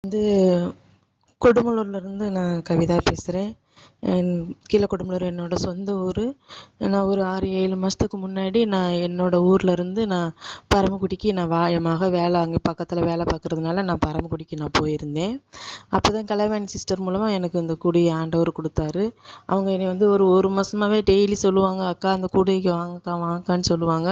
வந்து கொடுமலூர்லேருந்து நான் கவிதா பேசுகிறேன். கீழ கொடுமலூர் என்னோட சொந்த ஊர். நான் ஒரு 6, 7 மாதத்துக்கு முன்னாடி நான் என்னோட ஊர்லேருந்து நான் பரமக்குடிக்கு என் மக வேலை அங்கே பக்கத்தில் வேலை பார்க்குறதுனால நான் பரமக்குடிக்கு நான் போயிருந்தேன். அப்போ தான் கலைவாணி சிஸ்டர் மூலமாக எனக்கு இந்த கூடை ஆண்டவர் கொடுத்தாரு. அவங்க என்னை வந்து ஒரு மாதமாகவே டெய்லி சொல்லுவாங்க, அக்கா அந்த கூடைக்கு வாங்கக்கா வாங்கக்கான்னு சொல்லுவாங்க.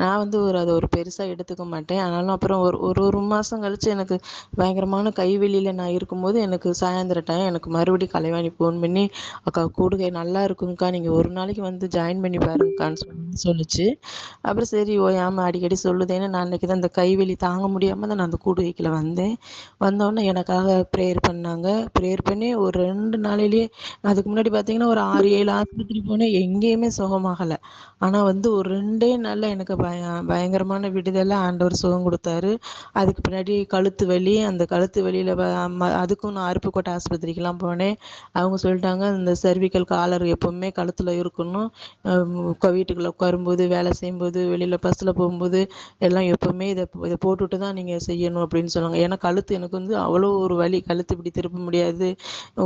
நான் வந்து அதை ஒரு பெருசாக எடுத்துக்க மாட்டேன். ஆனாலும் அப்புறம் ஒரு ஒரு ஒரு மாதம் கழித்து எனக்கு பயங்கரமான கைவலியில் நான் இருக்கும்போது எனக்கு சாயந்தர டைம் எனக்கு மறுபடியும் கலைவாணி ஃபோன் பண்ணி, அக்கா கூடுகை நல்லா இருக்குங்கக்கா, நீங்கள் ஒரு நாளைக்கு வந்து ஜாயின் பண்ணி பாருங்கக்கான்னு சொல்லுச்சு. அப்புறம் சரி ஓயாமல் அடிக்கடி சொல்லுதேன்னு நான் அன்றைக்கி தான் இந்த கைவலி தாங்க முடியாமல் தான் நான் அந்த கூடுகைக்குள்ள வந்தேன். வந்தோடனே எனக்காக ப்ரேயர் பண்ணாங்க. ப்ரேயர் பண்ணி ஒரு 2 நாளையிலேயே அதுக்கு முன்னாடி பார்த்தீங்கன்னா ஒரு 6, 7 ஆஸ்பத்திரி போனேன், எங்கேயுமே சுகமாகலை. ஆனால் வந்து ஒரு 2டே நாளில் எனக்கு பயங்கரமான விடுதலை ஆண்டவர் சுகம் கொடுத்தாரு. அதுக்கு பின்னாடி கழுத்து வலி, அந்த கழுத்து வலியில் அதுக்கும் நான் அருப்புக்கோட்டை ஆஸ்பத்திரிக்கெலாம் போனேன். அவங்க சொல்லிட்டாங்க, இந்த சர்விக்கல் காலர் எப்போவுமே கழுத்தில் இருக்கணும். வீட்டுக்குள்ளே உட்காரும்போது, வேலை செய்யும்போது, வெளியில் பஸ்ஸில் போகும்போது எல்லாம் எப்போவுமே இதை போட்டுட்டு தான் நீங்கள் செய்யணும் அப்படின்னு சொன்னாங்க. ஏன்னா கழுத்து எனக்கு வந்து அவ்வளோ ஒரு வலி, கழுத்து இப்படி திருப்ப முடியாது,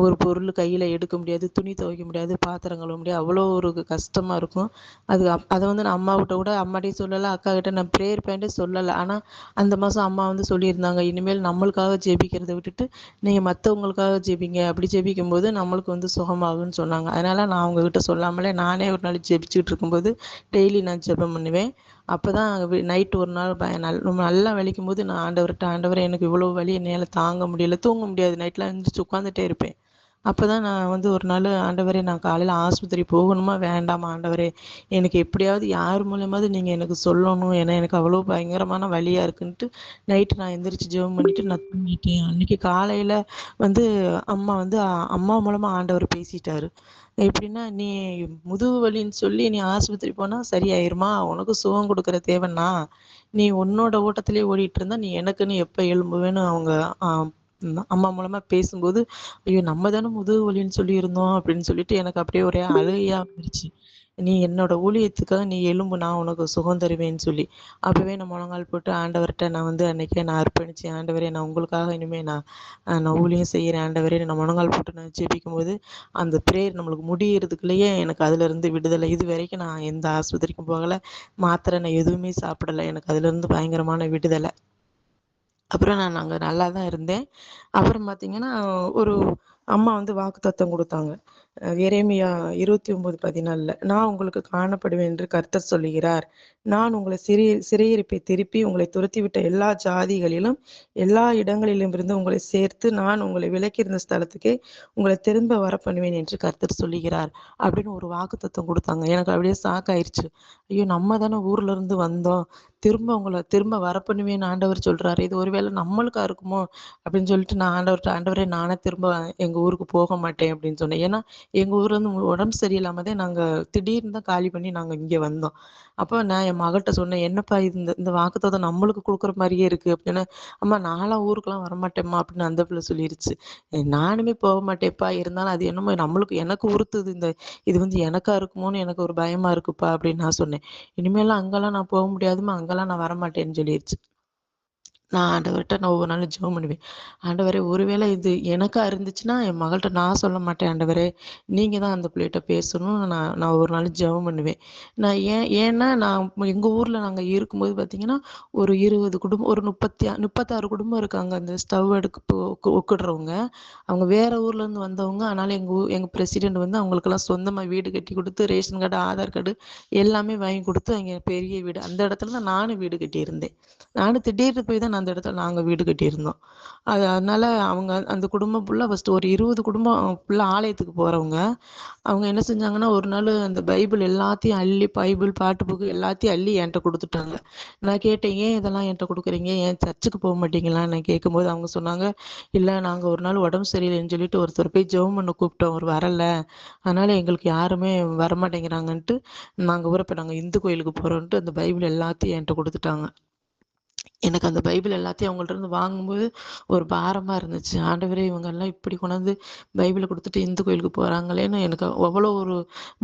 ஒரு பொருள் கையில் எடுக்க முடியாது, துணி துவைக்க முடியாது, பாத்திரம் கழுவ முடியாது, அவ்வளோ ஒரு கஷ்டமாக இருக்கும். அதை வந்து நான் அம்மாவிட்ட கூட அம்மாட்டையும் சொல்லலை, அக்கா கிட்ட நான் ப்ரேயர் பண்ணிட்டு சொல்லலை. ஆனால் அந்த மாதம் அம்மா வந்து சொல்லியிருந்தாங்க, இனிமேல் நம்மளுக்காக ஜெபிக்கிறதை விட்டுட்டு நீங்கள் மற்றவங்களுக்காக ஜெபிங்க, அப்படி ஜெபிக்கும்போது நம்மளுக்கு வந்து சுகமாகும்னு சொன்னாங்க. அதனால் நான் அவங்கக்கிட்ட சொல்லாமலே நானே ஒரு நாள் ஜெபிச்சுட்டு இருக்கும்போது டெய்லி நான் ஜெபம் பண்ணுவேன். அப்போ தான் நைட்டு ஒரு நாள் ரொம்ப நல்லா வலிக்கும்போது நான் ஆண்டவரே எனக்கு இவ்வளோ வலி என்னால் தாங்க முடியல, தூங்க முடியாது, நைட்லாம் எழுந்திரிச்சு உட்காந்துட்டே இருப்பேன். அப்போ தான் நான் வந்து ஒரு நாள், ஆண்டவரே நான் காலையில் ஆஸ்பத்திரி போகணுமா வேண்டாமா ஆண்டவரே, எனக்கு எப்படியாவது யார் மூலியமாவது நீங்கள் எனக்கு சொல்லணும், ஏன்னா எனக்கு அவ்வளோ பயங்கரமான வலியாக இருக்குன்ட்டு நைட்டு நான் எந்திரிச்சு ஜெபம் பண்ணிவிட்டு நான் தூங்கிட்டேன். அன்றைக்கி காலையில் வந்து அம்மா மூலமாக ஆண்டவர் பேசிட்டாரு. எப்படின்னா, நீ முதுகு வலின்னு சொல்லி நீ ஆஸ்பத்திரி போனால் சரியாயிருமா, உனக்கு சுகம் கொடுக்குற தேவன்னா, நீ உன்னோட ஓட்டத்திலே ஓடிட்டு இருந்தா நீ எனக்குன்னு எப்போ எழும்புவேன்னு அவங்க அம்மா மூலமா பேசும்போது, ஐயோ நம்ம தானே முதுகு வலின்னு சொல்லியிருந்தோம் அப்படின்னு சொல்லிட்டு எனக்கு அப்படியே ஒரே அழுகையா வந்துருச்சு. நீ என்னோட ஊழியத்துக்காக நீ எலும்பு, நான் உனக்கு சுகம் தருவேன்னு சொல்லி அப்பவே நான் முழங்கால் போட்டு ஆண்டவர்கிட்ட நான் வந்து அன்னைக்கே நான் அர்ப்பணிச்சேன். ஆண்டவரே நான் உங்களுக்காக இனிமேல் நான் ஊழியம் செய்கிறேன் ஆண்டவரே, நான் முழங்கால் போட்டு நான் ஜெபிக்கும்போது அந்த ப்ரேயர் நம்மளுக்கு முடியறதுக்குள்ளேயே எனக்கு அதுலேருந்து விடுதலை. இது வரைக்கும் நான் எந்த ஆஸ்பத்திரிக்கும் போகலை, மாத்திரை நான் எதுவுமே சாப்பிடலை, எனக்கு அதுலேருந்து பயங்கரமான விடுதலை. அப்புறம் நான் அங்கே நல்லா தான் இருந்தேன். அப்புறம் பார்த்தீங்கன்னா, ஒரு அம்மா வந்து வாக்குத்தத்தம் குடுத்தாங்க. எரேமியா 29:14 நான் உங்களுக்கு காணப்படுவேன் என்று கர்த்தர் சொல்லுகிறார். நான் உங்களை சிறையிருப்பை திருப்பி உங்களை துரத்திவிட்ட எல்லா ஜாதிகளிலும், எல்லா இடங்களிலுமிருந்து உங்களை சேர்த்து, நான் உங்களை விலக்கியிருந்த ஸ்தலத்துக்கே உங்களை திரும்ப வரப்பண்ணுவேன் என்று கர்த்தர் சொல்லுகிறார். அப்படின்னு ஒரு வாக்குத்தத்தம் குடுத்தாங்க. எனக்கு அப்படியே ஷாக் ஆயிருச்சு. ஐயோ! நம்ம தானே ஊர்ல இருந்து வந்தோம். திரும்ப வரப்பண்ணுவேன்னு ஆண்டவர் சொல்றாரு. இது ஒருவேளை நம்மளுக்கா இருக்குமோ? அப்படின்னு சொல்லிட்டு நான் ஆண்டவரே நானே திரும்ப எங்க ஊருக்கு போக மாட்டேன் அப்படின்னு சொன்னேன். ஏன்னா, எங்க ஊர்ல இருந்து உடம்பு சரியில்லாம தான் நாங்க திடீர்னு தான் காலி பண்ணி நாங்க இங்க வந்தோம். அப்போ நான் என் மகள்ட்ட சொன்னேன், "என்னப்பா இது இந்த இந்த வாக்குத்தத்தம் நம்மளுக்கு குடுக்குற மாரியே இருக்கு" அப்படின்னு. "அம்மா நான்லாம் ஊருக்கெல்லாம் வரமாட்டேன்ம்மா" அப்படின்னு அந்த பிள்ளை சொல்லிருச்சு. நானுமே போக மாட்டேன்ப்பா, இருந்தாலும் அது என்னமோ எனக்கு உறுத்துது. இது வந்து எனக்கா இருக்குமோன்னு எனக்கு ஒரு பயமா இருக்குப்பா அப்படின்னு நான் சொன்னேன். "இனிமேலாம் அங்கலாம் நான் போக முடியாதும்மா, அங்கலாம் நான் வரமாட்டேன்னு" சொல்லிருச்சு. நான் ஆண்டவர்ட்ட நான் ஒவ்வொரு நாளும் ஜெபம் பண்ணுவேன். ஆண்டவரே ஒருவேளை இது எனக்கா இருந்துச்சுன்னா, என் மகள்ட்ட நான் சொல்ல மாட்டேன் ஆண்டவரே. நீங்க தான் அந்த பிள்ளைட்ட பேசணும். நான் நான் ஒவ்வொரு நாளும் ஜெபம் பண்ணுவேன். ஏன்னா நான் எங்க ஊர்ல நாங்க இருக்கும்போது பார்த்தீங்கன்னா, ஒரு 20 குடும்பம், ஒரு 36 குடும்பம் இருக்காங்க. அந்த ஸ்டவ் அடுப்பு ஒக்கிடுறவங்க. அவங்க வேற ஊர்லேருந்து வந்தவங்க. ஆனாலும் எங்க பிரசிடெண்ட் வந்து அவங்களுக்கெல்லாம் சொந்தமா வீடு கட்டி குடுத்து, ரேஷன் கார்டு, ஆதார் கார்டு எல்லாமே வாங்கி குடுத்து, அங்கே பெரிய வீடு. அந்த இடத்துல தான் நானும் வீடு கட்டியிருந்தேன். நானும் திடீர்னு போய் தான் அந்த இடத்துல நாங்க வீடு கட்டியிருந்தோம். அதனால அவங்க அந்த குடும்பம் ஃபுல்லா ஃபர்ஸ்ட்டு ஒரு 20 குடும்பம் ஃபுல்லா ஆலயத்துக்கு போறவங்க. அவங்க என்ன செஞ்சாங்கன்னா, ஒரு நாள் அந்த பைபிள் எல்லாத்தையும் அள்ளி, பைபிள், பாட்டு புக்கு எல்லாத்தையும் அள்ளி என்ட்ட குடுத்துட்டாங்க. நான் கேட்டேன், "ஏன் இதெல்லாம் என்ட்ட குடுக்குறீங்க? ஏன் சர்ச்சுக்கு போ மாட்டீங்களான்னு?" நான் கேட்கும்போது அவங்க சொன்னாங்க, "இல்ல நாங்க ஒரு நாள் உடம்பு சரியில்லைன்னு சொல்லிட்டு ஒருத்தர் போய் ஜெபம் பண்ண கூப்பிட்டோம். அவரு வரல. அதனால எங்களுக்கு யாருமே வரமாட்டேங்கிறாங்கன்ட்டு, நாங்க ஊர இப்ப நாங்க இந்து கோயிலுக்கு போறோன்ட்டு அந்த பைபிள் எல்லாத்தையும் என்ட்ட குடுத்துட்டாங்க." எனக்கு அந்த பைபிள் எல்லாத்தையும் அவங்கள்ட்ட இருந்து வாங்கும்போது ஒரு பாரமா இருந்துச்சு. ஆண்டவரே இவங்கெல்லாம் இப்படி கொண்டாந்து பைபிள குடுத்துட்டு இந்து கோயிலுக்கு போறாங்களேன்னு எனக்கு அவ்வளோ ஒரு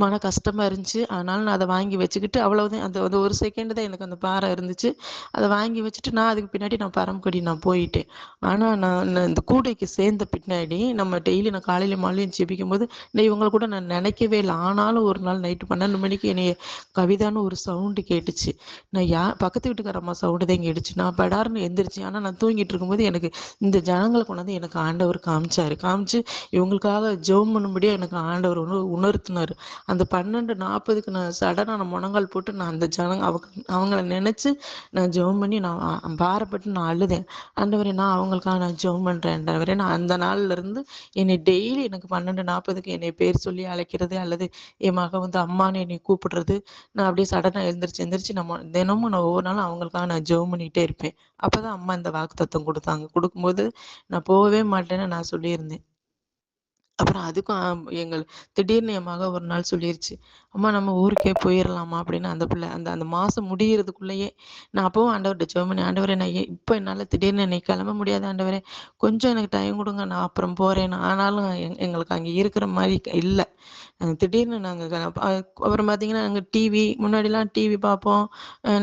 மன கஷ்டமா இருந்துச்சு. அதனால நான் அத வாங்கி வச்சுக்கிட்டு அவ்வளவுதான். அந்த அந்த ஒரு செகண்ட் தான் எனக்கு அந்த பாரம் இருந்துச்சு. அத வாங்கி வச்சுட்டு நான் அதுக்கு பின்னாடி நான் பரமக்குடி நான் போயிட்டேன். ஆனா நான் இந்த கூடைக்கு சேர்ந்த பின்னாடி நம்ம டெய்லி நான் காலையில மாலையும் ஜெபிக்கும்போது, நான் இவங்கள கூட நான் நினைக்கவே இல்ல. ஆனாலும் ஒரு நாள் நைட்டு 12 மணிக்கு என்னைய கவிதான்னு ஒரு சவுண்ட் கேட்டுச்சு. நான் பக்கத்து வீட்டுக்கார அம்மா சவுண்டு தான் கேட்டுச்சு. நான் படார்ன்னு எந்திரிச்சேன். ஆனா நான் தூங்கிட்டு இருக்கும்போது எனக்கு இந்த ஜனங்கள கொண்டாந்து எனக்கு ஆண்டவர் காமிச்சாரு. காமிச்சு இவங்களுக்காக ஜெபம் பண்ணும்படியா எனக்கு ஆண்டவர் உணர்த்தினாரு. அந்த 12:40க்கு நான் சடனா நான் முழங்கால் போட்டு நான் அந்த அவங்கள நினைச்சு நான் ஜெபம் பண்ணி நான் பாரப்பட்டு நான் அழுதேன். ஆண்டவரே நான் அவங்களுக்காக நான் ஜெபம் பண்றேன் ஆண்டவரே. நான் அந்த நாள்ல இருந்து என்னை டெய்லி எனக்கு 12:40க்கு என்னை பேர் சொல்லி அழைக்கிறது அல்லது என் மக வந்து அம்மான்னு என்னை கூப்பிடுறது. நான் அப்படியே சடனா எந்திரிச்சு தினமும் நான் ஒவ்வொரு நாளும் அவங்களுக்காக நான் ஜெபம் பண்ணிட்டே இருப்பேன். அப்பதான் அம்மா இந்த வாக்குத்தத்தம் குடுத்தாங்க. குடுக்கும்போது நான் போகவே மாட்டேன்னு நான் சொல்லியிருந்தேன். அப்புறம் அதுக்கும் திடீர்னு என் மக ஒரு நாள் சொல்லிருச்சு. "அம்மா நம்ம ஊருக்கே போயிரலாமா?" அப்படின்னு அந்த பிள்ளை. அந்த அந்த மாசம் முடியறதுக்குள்ளயே நான் அப்பவும் ஆண்டவர்ட்ட ஜெபம் பண்ணேன். "ஆண்டவரே நான் இப்ப என்னால திடீர்னு இன்னைக்கு கிளம்ப முடியாது ஆண்டவரே. கொஞ்சம் எனக்கு டைம் குடுங்க. நான் அப்புறம் போறேன்னு." ஆனாலும் எங்களுக்கு அங்க இருக்கிற மாரி இல்ல. திடீர்னு நாங்க அப்புறம் பார்த்தீங்கன்னா, நாங்க முன்னாடிலாம் டிவி பார்ப்போம்.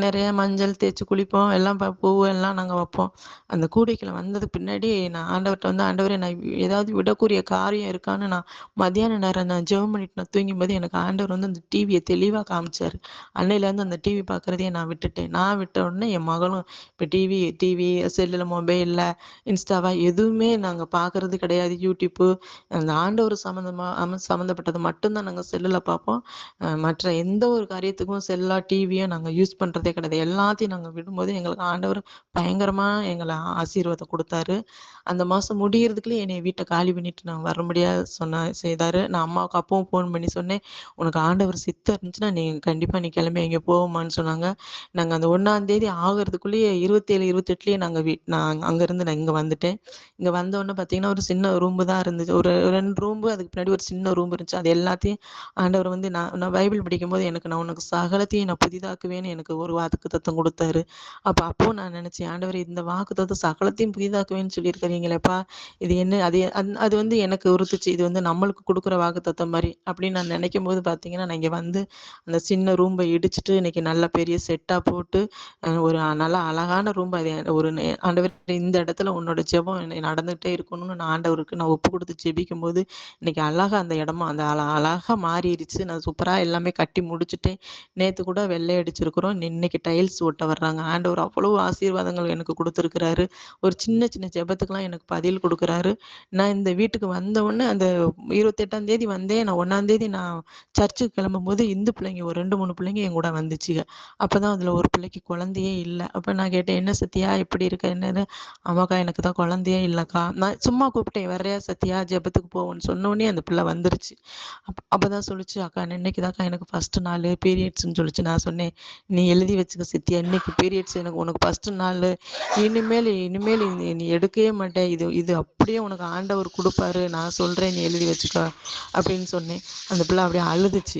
நெறைய மஞ்சள் தேய்ச்சு குளிப்போம். எல்லாம் பூ எல்லாம் நாங்க வைப்போம். அந்த கூடைக்குள்ள வந்ததுக்கு பின்னாடி நான் ஆண்டவர்ட்ட வந்து, "ஆண்டவரே நான் ஏதாவது விடக்கூடிய காரியம் இருக்கான்னு" நான் மதியான நேரம் நான் ஜெபம் பண்ணிட்டு நான் தூங்கும்போது எனக்கு ஆண்டவர் வந்து அந்த டிவிய தெளிவா காமிச்சாரு. அன்னையிலேருந்து அந்த டிவி பார்க்குறதையே நான் விட்டுட்டேன். நான் விட்ட உடனே என் மகளும் இப்ப டிவி டிவி செல்லுல, மொபைல்ல, இன்ஸ்டாவா எதுவுமே நாங்க பார்க்கறது கிடையாது. யூடியூப்பு அந்த ஆண்டவர் சம்மந்தப்பட்டது மட்டும் தான் நாங்க செல்லுல பார்ப்போம். மற்ற எந்த ஒரு காரியத்துக்கும் டிவியோ நாங்க யூஸ் பண்றதே கிடையாது. எல்லாத்தையும் நாங்க விடும்போது எங்களுக்கு ஆண்டவர் பயங்கரமா எங்கள ஆசீர்வாதம் குடுத்தாரு. அந்த மாசம் முடியறதுக்குள்ள என்னைய வீட்ட காலி பண்ணிட்டு நான் வரும்படியா செய்தாரு. நான் அம்மாவுக்கு அப்பவும் ஃபோன் பண்ணி சொன்னேன். "உனக்கு ஆண்டவர் சித்தம் இருந்துச்சுன்னா, நீ கிளம்பி எங்கேயோ போவோமான்னு" சொன்னாங்க. நாங்க அந்த 1ஆம் தேதி ஆகுறதுக்குள்ளேயே 27, 28லயே நான் அங்கருந்து நான் இங்க வந்துட்டேன். இங்க வந்தோனே பார்த்தீங்கன்னா, ஒரு சின்ன ரூம்பு தான் இருந்துச்சு. ஒரு 2 ரூம்பு அதுக்கு பின்னாடி ஒரு சின்ன ரூம் இருந்துச்சு. அது எல்லாத்தையும் ஆண்டவர் வந்து நான் நான் பைபிள் படிக்கும்போது நான் உனக்கு சகலத்தையும் நான் புதிதாக்குவேன்னு எனக்கு ஒரு வாக்குத்தத்தம் குடுத்தாரு. அப்பவும் நான் நெனச்சேன், ஆண்டவரே இந்த வாக்குத்தத்தம் சகலத்தையும் புதிதாக்குவேன்னு சொல்லியிருக்கிறீங்களேப்பா! இது என்ன அது வந்து எனக்கு உறுத்துச்சு. இது வந்து நம்மளுக்கு குடுக்குற வாக்குத்தத்தம் மாரி. அப்படின்னு நான் நெனைக்கும்போது பார்த்தீங்கன்னா, நான் இங்க வந்து அந்த சின்ன ரூம்ப இடிச்சுட்டு இன்னைக்கு நல்ல பெரிய செட்டா போட்டு, ஒரு நல்ல அழகான ரூம் அது ஒரு ஆண்டவரே இந்த இடத்துல உன்னோட ஜெபம் நடந்துட்டே இருக்கணும்னு நான் ஆண்டவருக்கு நான் ஒப்பு குடுத்து ஜெபிக்கும்போது, இன்னைக்கு அழகா அந்த இடமும் அந்த அழகா மாறிருச்சு. நான் சூப்பரா எல்லாமே கட்டி முடிச்சுட்டேன். நேத்து கூட வெள்ளை அடிச்சிருக்கிறோம். இன்னைக்கு டைல்ஸ் ஒட்ட வர்றாங்க. ஆண்டவர் அவ்வளோ ஆசீர்வாதங்கள் எனக்கு குடுத்துருக்கிறாரு. ஒரு சின்ன சின்ன ஜெபத்துக்கெல்லாம் எனக்கு பதில் குடுக்குறாரு. நான் இந்த வீட்டுக்கு வந்த உடனே அந்த 28ஆம் தேதி வந்தேன். நான் 1ஆம் தேதி நான் சர்ச்சுக்கு கிளம்பும்போது இந்து பிள்ளைங்க ஒரு 2, 3 பிள்ளைங்க என் கூட வந்துச்சுக. அப்பதான் அதுல ஒரு பிள்ளைக்கு குழந்தையே இல்ல. அப்ப நான் கேட்டேன், "என்ன சத்யா எப்படி இருக்க?" என்னன்னு. "ஆமாக்கா எனக்கு தான் குழந்தையே இல்லக்கா." நான் சும்மா கூப்பிட்டேன், "வர்றியா சத்யா ஜெபத்துக்கு போவோம்ன்னு" சொன்னோனே அந்த பிள்ளை வந்துருச்சு. அப்பதான் சொல்லுச்சு, "அக்கா இன்னைக்குதாக்கா எனக்கு ஃபர்ஸ்ட் நாளு பீரியட்ஸ்ன்னு" சொல்லுச்சு. நான் சொன்னேன், "நீ எழுதி வச்சுக்க சித்தியா, இன்னைக்கு பீரியட்ஸ் உனக்கு ஃபர்ஸ்ட் நாளு. இனிமேல் நீ எடுக்கவே மாட்ட. இது இது அப்படியே உனக்கு ஆண்டவர் குடுப்பாரு. நான் சொல்றேன் நீ எழுதி வச்சுக்க" அப்படின்னு சொன்னேன். அந்த பிள்ளை அப்படியே அழுதுச்சு.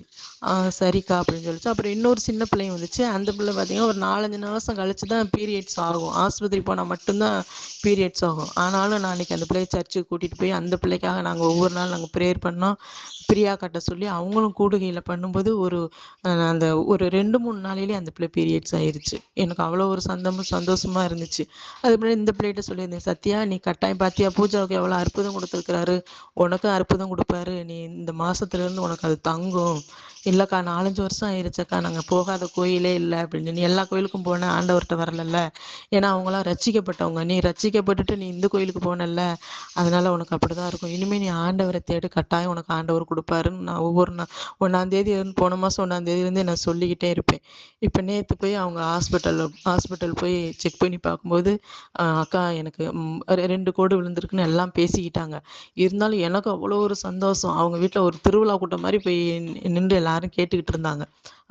சரிக்கா" அப்படின்னு சொல்லிச்சு. அப்புறம் இன்னொரு சின்ன பிள்ளையும் வந்துச்சு. அந்த பிள்ளை பார்த்தீங்கன்னா, ஒரு 4, 5 மாசம் கழிச்சு தான் பீரியட்ஸ் ஆகும். ஆஸ்பத்திரி போனா மட்டும் தான் பீரியட்ஸ் ஆகும். ஆனாலும் நான் அன்னைக்கு அந்த பிள்ளைய சர்ச்சுக்கு கூட்டிட்டு போய் அந்த பிள்ளைக்காக நாங்க ஒவ்வொரு நாள் நாங்க பிரேயர் பண்ணோம். பிரியாக்காட்ட சொல்லி அவங்களும் கூடுகையில பண்ணும்போது அந்த ஒரு 2, 3 நாளையிலே அந்த பிள்ளை பீரியட்ஸ் ஆயிருச்சு. எனக்கு அவ்வளோ ஒரு சந்தோஷமா இருந்துச்சு. அதுக்கப்புறம் இந்த பிள்ளைகிட்ட சொல்லியிருந்தேன், "சத்யா நீ கட்டாயம் பாத்தியா பூஜாவுக்கு எவ்வளோ அற்புதம் குடுத்துருக்கிறாரு. உனக்கும் அற்புதம் குடுப்பாரு. நீ இந்த மாசத்துலருந்து உனக்கு அது தங்கும்." "இல்லக்கா 4, 5 வருஷம் ஆயிருச்சக்கா. நாங்க போகாத கோயிலே இல்ல" அப்படின்னு. "நீ எல்லா கோயிலுக்கும் போன, ஆண்டவர்ட்ட வரலல்ல. ஏன்னா அவங்கலாம் ரட்சிக்கப்பட்டவங்க. நீ ரட்சிக்கப்பட்டுட்டு நீ இந்த கோயிலுக்கு போனல்ல. அதனால உனக்கு அப்படிதான் இருக்கும். இனிமே நீ ஆண்டவர தேடு. கட்டாயம் உனக்கு ஆண்டவர் குடுப்பாருன்னு" நான் ஒவ்வொரு 1ஆம் தேதி போன மாசம் 1ஆம் தேதியிலேருந்தே நான் சொல்லிக்கிட்டே இருப்பேன். இப்ப நேத்து போய் அவங்க ஹாஸ்பிட்டல் போய் செக் பண்ணி பார்க்கும்போது, அக்கா எனக்கு 2 கோடு விழுந்திருக்குன்னு எல்லாம் பேசிக்கிட்டாங்க. இருந்தாலும் எனக்கு அவ்வளோ ஒரு சந்தோஷம். அவங்க வீட்ல ஒரு திருவிழா கூட்டம் மாரி போய் நின்று எல்லாரும் எல்லாரும் கேட்டுக்கிட்டு இருந்தாங்க.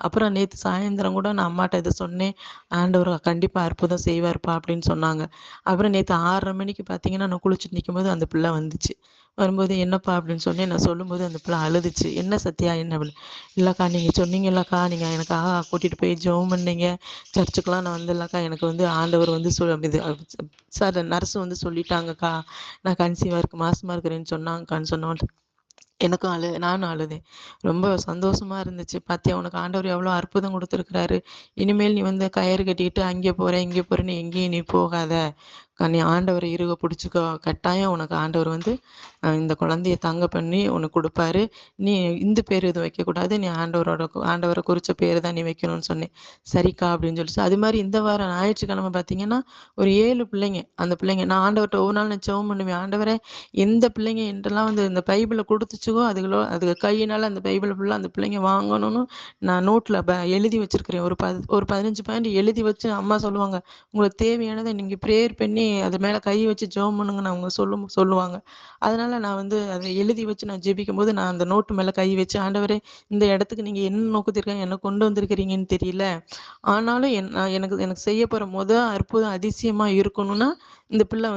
அப்புறம் நேத்து சாயந்தரம் கூட நான் அம்மாட்ட இத சொன்னேன். ஆண்டவர் கண்டிப்பா அற்புதம் செய்வார்ப்பா அப்படின்னு சொன்னாங்க. அப்புறம் நேத்து 6:30 மணிக்கு பார்த்தீங்கன்னா, நான் குளிச்சுட்டு நிக்கும்போது அந்த பிள்ளை வந்துச்சு. வரும்போது என்னப்பா அப்படின்னு சொன்னேன். நான் சொல்லும்போது அந்த பிள்ளை அழுதுச்சு. என்ன சத்யா என்ன அப்படின்னு. இல்லக்கா நீங்க சொன்னீங்கல்லக்கா, நீங்க எனக்காக கூட்டிட்டு போய் ஜெபம் பண்ணீங்க. சர்ச்சுக்குலாம் நான் வந்தேன்லக்கா, எனக்கு வந்து ஆண்டவர் வந்து இது சார் நர்ஸ் வந்து சொல்லிட்டாங்கக்கா. நான் கன்சீவா இருக்கு மாசமா இருக்கிறேன்னு சொன்னாங்கக்கான்னு சொன்னோனே எனக்கும் நானும் அழுதேன். ரொம்ப சந்தோஷமா இருந்துச்சு. "பாத்தியா உனக்கு ஆண்டவர் எவ்வளோ அற்புதம் குடுத்துருக்கிறாரு. இனிமேல் நீ வந்து கயிறு கட்டிக்கிட்டு அங்கே போறேன், இங்கே போறேன்னு எங்கேயும் நீ போகாத. நீ ஆண்டவர இறுக புடிச்சுக்கோ. கட்டாயம் உனக்கு ஆண்டவர் வந்து இந்த குழந்தைய தங்க பண்ணி உனக்கு குடுப்பாரு. நீ இந்த பேர் எதுவும் வைக்கக்கூடாது. நீ ஆண்டவர குறிச்ச பேரு தான் நீ வைக்கணும்னு சொன்னேன். சரிக்கா அப்படின்னு சொல்லிச்சு. அது மாரி இந்த வாரம் ஞாயிற்றுக்கிழமை பார்த்தீங்கன்னா, ஒரு 7 பிள்ளைங்க. அந்த பிள்ளைங்க நான் ஆண்டவர்ட்ட ஒவ்வொரு நாள் நான் ஜெபம் பண்ணுவேன். ஆண்டவரே எந்த பிள்ளைங்க என்ட்டலாம் வந்து இந்த பைபிள குடுத்துச்சுகோ, அதுக கையினால அந்த பைபிள ஃபுல்லா அந்த பிள்ளைங்க வாங்கணும்னு நான் நோட்ல எழுதி வச்சிருக்கிறேன். ஒரு 15 பாயிண்ட் எழுதி வச்சு அம்மா சொல்லுவாங்க, "உங்களுக்கு தேவையானத நீங்க பிரேயர் பண்ணி அது மேல கை வச்சு ஜெபம் பண்ணுங்கன்னு" அவங்க சொல்லுவாங்க. அதனால நான் வந்து அத எழுதி வச்சு நான் ஜெபிக்கும்போது, நான் அந்த நோட்டு மேல கை வச்சு, "ஆண்டவரே இந்த இடத்துக்கு நீங்க என்ன நோக்கத்திற்காக என்ன கொண்டு வந்திருக்கிறீங்கன்னு தெரியல. ஆனாலும் எனக்கு எனக்கு செய்யப்போற அற்புதம் அதிசயமா இருக்கணும்னா, இந்த பிள்ளை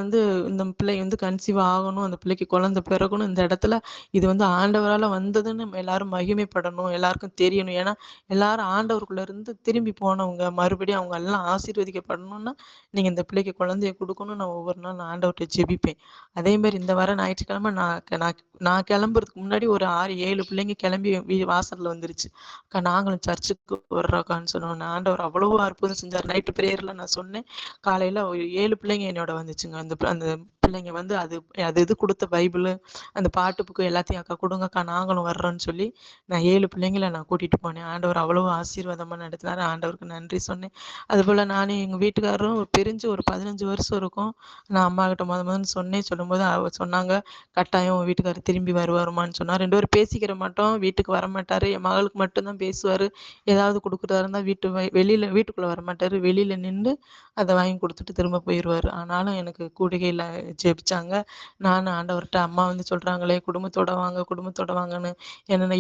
வந்து கன்சீவ் ஆகணும். அந்த பிள்ளைக்கு குழந்தை பிறக்கணும். இந்த இடத்துல இது வந்து ஆண்டவரால வந்ததுன்னு நம்ம எல்லாரும் மகிமைப்படணும். எல்லாருக்கும் தெரியணும். ஏன்னா, எல்லாரும் ஆண்டவருக்குள்ள இருந்து திரும்பி போனவங்க. மறுபடியும் அவங்க எல்லாம் ஆசீர்வதிக்கப்படணும்னா, நீங்க இந்த பிள்ளைக்கு குழந்தைய குடுக்கணும்னு நான் ஒவ்வொரு நாள் நான் ஆண்டவர்ட்ட ஜெபிப்பேன். அதேமாரி இந்த வாரம் ஞாயிற்றுக்கிழமை நான் கிளம்புறதுக்கு முன்னாடி ஒரு 6, 7 பிள்ளைங்க கிளம்பி வாசல்ல வந்துருச்சு. அக்கா நாங்களும் சர்ச்சுக்கு வர்றோம்க்கான்னு சொன்னோனே, ஆண்டவர் அவ்வளோ அற்புதம் செஞ்சார். நைட்டு பிரேயர்ல நான் சொன்னேன். காலையில ஒரு 7 பிள்ளைங்க என்னோட வந்துச்சுங்க. அந்த பிள்ளைங்க வந்து அது அது இது குடுத்த பைபிளு, அந்த பாட்டு புக்கு எல்லாத்தையும் "அக்கா குடுங்கக்கா நாங்களும் வர்றோம்ன்னு" சொல்லி, நான் 7 பிள்ளைங்கள நான் கூட்டிட்டு போனேன். ஆண்டவர் அவ்வளோ ஆசீர்வாதமா நடத்தினாரு. ஆண்டவருக்கு நன்றி சொன்னேன். அதுபோல நானும் எங்க வீட்டுக்காரரும் பிரிஞ்சு ஒரு 15 வருஷம் இருக்கும். நான் அம்மாகிட்ட மொதன்னு சொன்னேன். சொல்லும்போது அவ சொன்னாங்க, "கட்டாயம் உன் வீட்டுக்காரர் திரும்பி வருவாரும்மான்னு" சொன்னா. 2 பேரும் பேசிக்கிற மாட்டோம். வீட்டுக்கு வரமாட்டாரு. என் மகளுக்கு மட்டும் தான் பேசுவாரு. ஏதாவது குடுக்குறதா இருந்தா வீட்டுக்குள்ள வரமாட்டாரு. வெளியில நின்னு அத வாங்கி குடுத்துட்டு திரும்ப போயிருவாரு. ஆனாலும் எனக்கு கூடுகையில ஜெபிச்சாங்க. நானும் ஆண்டவர்ட்ட அம்மா வந்து சொல்றாங்களே, குடும்பத்தோட வாங்கன்னு.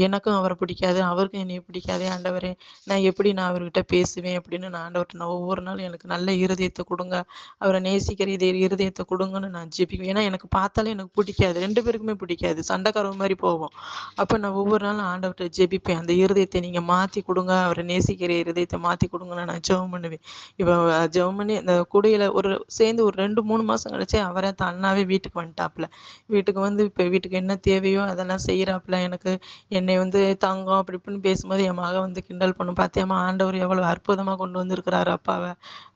எனக்கும் அவர பிடிக்காது. அவருக்கும் என்னைய பிடிக்காதே ஆண்டவரே! நான் அவர்கிட்ட பேசுவேன் அப்படின்னு நான் ஆண்டவர்ட்ட நான் ஒவ்வொரு நாளும் எனக்கு நல்ல இருதயத்த குடுங்க. அவர நேசிக்கிற இருதயத்த குடுங்கன்னு நான் ஜெபிக்குவேன். ஏன்னா எனக்கு பார்த்தாலே எனக்கு பிடிக்காது. 2 பேருக்குமே பிடிக்காது. சண்டைக்காரவ மாரி போவோம். அப்ப நான் ஒவ்வொரு நாளும் ஆண்டவர்ட்ட ஜெபிப்பேன். அந்த இருதயத்த நீங்க மாத்தி குடுங்க. அவர நேசிக்கிற இருதயத்த மாத்தி குடுங்கன்னு நான் ஜெபம் பண்ணுவேன். இப்ப ஜெபம் பண்ணி இந்த குடியில சேர்ந்து ஒரு 2, 3 மாசம் கழிச்சு அவரே தன்னாவே வீட்டுக்கு வந்துட்டாப்புல. வீட்டுக்கு வந்து இப்ப வீட்டுக்கு என்ன தேவையோ அதெல்லாம் செய்றாப்புல. எனக்கு என்னைய வந்து தங்கம் அப்படி இப்படின்னு பேசும்போது என் மக வந்து கிண்டல் பண்ணும். "பாத்தியாம்மா ஆண்டவர் எவ்வளவு அற்புதமா கொண்டு வந்திருக்கிறாரு அப்பாவ"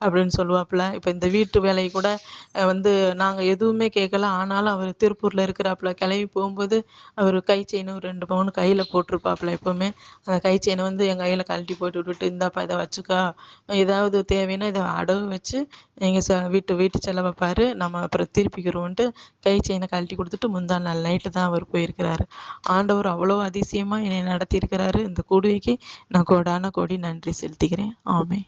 அப்படின்னு சொல்லுவாப்புல. இப்ப இந்த வீட்டு வேலை கூட வந்து நாங்க எதுவுமே கேட்கல. ஆனாலும் அவரு திருப்பூர்ல இருக்கிறாப்புல. கிளம்பி போகும்போது அவரு கை செயின் ஒரு 2 பவுன் கையில போட்டிருப்பாப்புல எப்பவுமே. அந்த கை செயின வந்து என் கையில கழட்டி போட்டு விட்டுட்டு, "இந்தாப்பா இத வச்சுக்கோ. ஏதாவது தேவைன்னா இத அடகு வச்சு நீங்க வீட்டு செலவ பாரு. நம்ம அப்புறம் திருப்பிக்கிறோன்ட்டு" கை செயின கழட்டி குடுத்துட்டு முந்தா நாள் நைட்டு தான் அவரு போயிருக்கிறாரு. ஆண்டவர் அவ்வளோ அதிசயமா என்னைய நடத்தியிருக்கிறாரு. இந்த கூடுவைக்கு நான் கோடான கோடி நன்றி செலுத்துகிறேன். ஆமென்.